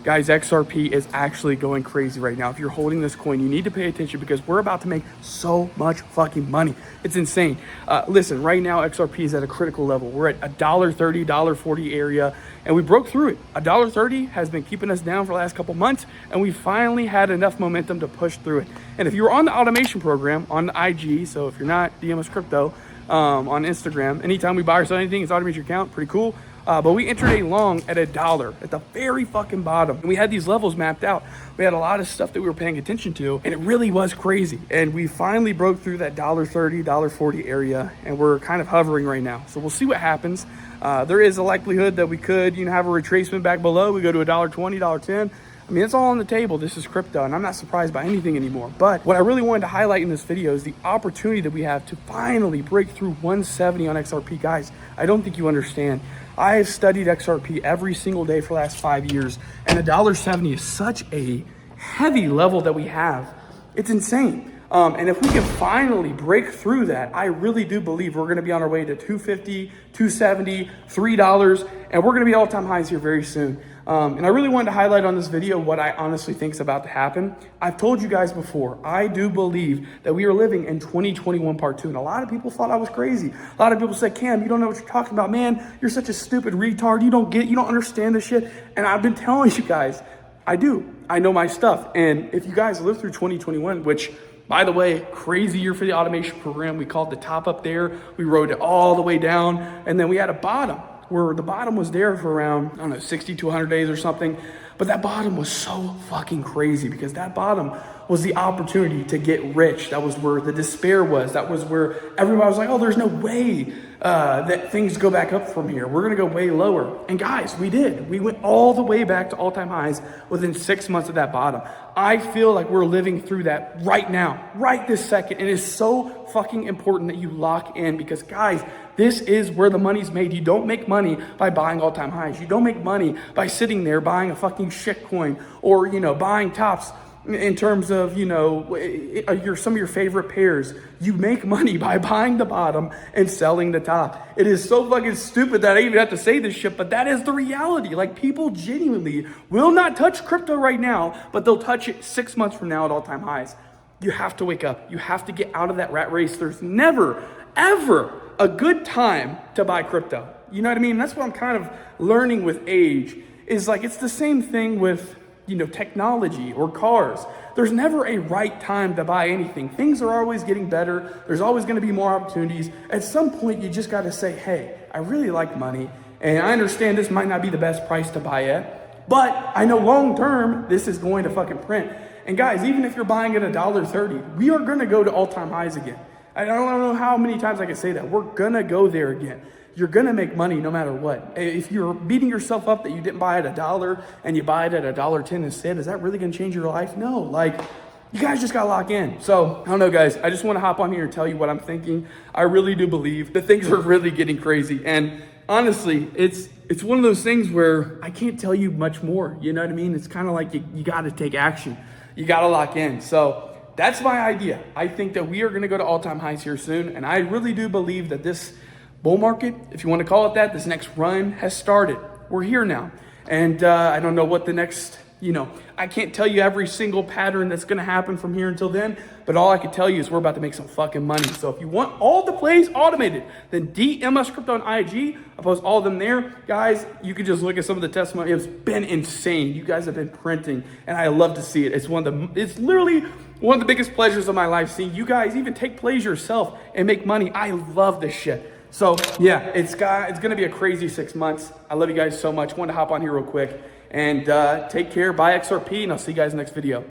Guys, XRP is actually going crazy right now. If you're holding this coin, you need to pay attention because we're about to make so much fucking money. It's insane. Listen, right now, XRP is at a critical level. We're at $1.30, $1.40 area, and we broke through it. $1.30 has been keeping us down for the last couple months, and we finally had enough momentum to push through it. And if you're on the automation program on the IG, so if you're not DMS Crypto on Instagram, anytime we buy or sell anything, it's automated your account. Pretty cool. But we entered a long at $1 at the very fucking bottom. And we had these levels mapped out. We had a lot of stuff that we were paying attention to, and it really was crazy. And we finally broke through that $1.30, $1.40 area, and we're kind of hovering right now. So we'll see what happens. There is a likelihood that we could, have a retracement back below. We go to $1.20, $1.10. I mean, it's all on the table. This is crypto, and I'm not surprised by anything anymore. But what I really wanted to highlight in this video is the opportunity that we have to finally break through 170 on XRP. Guys, I don't think you understand. I have studied XRP every single day for the last 5 years, and $1.70 is such a heavy level that we have. It's insane. And if we can finally break through that, I really do believe we're going to be on our way to $2.50, $2.70, $3, and we're going to be all-time highs here very soon. And I really wanted to highlight on this video what I honestly think is about to happen. I've told you guys before, I do believe that we are living in 2021 part 2. And a lot of people thought I was crazy. A lot of people said, Cam, you don't know what you're talking about, man. You're such a stupid retard. You don't understand this shit. And I've been telling you guys, I do. I know my stuff. And if you guys live through 2021, which, by the way, crazy year for the automation program. We called the top up there. We rode it all the way down. And then we had a bottom where the bottom was there for around, I don't know, 60 to 100 days or something. But that bottom was so fucking crazy because that bottom was the opportunity to get rich. That was where the despair was. That was where everybody was like, oh, there's no way that things go back up from here. We're going to go way lower. And guys, we did. We went all the way back to all-time highs within 6 months of that bottom. I feel like we're living through that right now, right this second. And it's so fucking important that you lock in because, guys, this is where the money's made. You don't make money by buying all-time highs. You don't make money by sitting there buying a fucking shit coin or, buying tops in terms of, some of your favorite pairs. You make money by buying the bottom and selling the top. It is so fucking stupid that I even have to say this shit, but that is the reality. Like, people genuinely will not touch crypto right now, but they'll touch it 6 months from now at all-time highs. You have to wake up. You have to get out of that rat race. There's never, ever a good time to buy crypto. You know what I mean? That's what I'm kind of learning with age is like, it's the same thing with, technology or cars. There's never a right time to buy anything. Things are always getting better. There's always going to be more opportunities. At some point, you just got to say, hey, I really like money. And I understand this might not be the best price to buy at, but I know long-term, this is going to fucking print. And guys, even if you're buying at $1.30, we are going to go to all-time highs again. I don't know how many times I can say that. We're going to go there again. You're going to make money no matter what. If you're beating yourself up that you didn't buy at $1 and you buy it at $1.10 instead, is that really going to change your life? No, you guys just got to lock in. So I don't know, guys, I just want to hop on here and tell you what I'm thinking. I really do believe that things are really getting crazy. And honestly, it's one of those things where I can't tell you much more. You know what I mean? It's kind of like you got to take action. You got to lock in. So that's my idea. I think that we are going to go to all-time highs here soon. And I really do believe that this bull market, if you want to call it that, this next run has started. We're here now. And I don't know what the next, I can't tell you every single pattern that's going to happen from here until then. But all I can tell you is we're about to make some fucking money. So if you want all the plays automated, then DM Crypto on IG. I post all of them there. Guys, you can just look at some of the testimony. It's been insane. You guys have been printing, and I love to see it. It's literally one of the biggest pleasures of my life, seeing you guys even take plays yourself and make money. I love this shit. So yeah, it's going to be a crazy 6 months. I love you guys so much. Wanted to hop on here real quick and take care. Buy XRP, and I'll see you guys next video.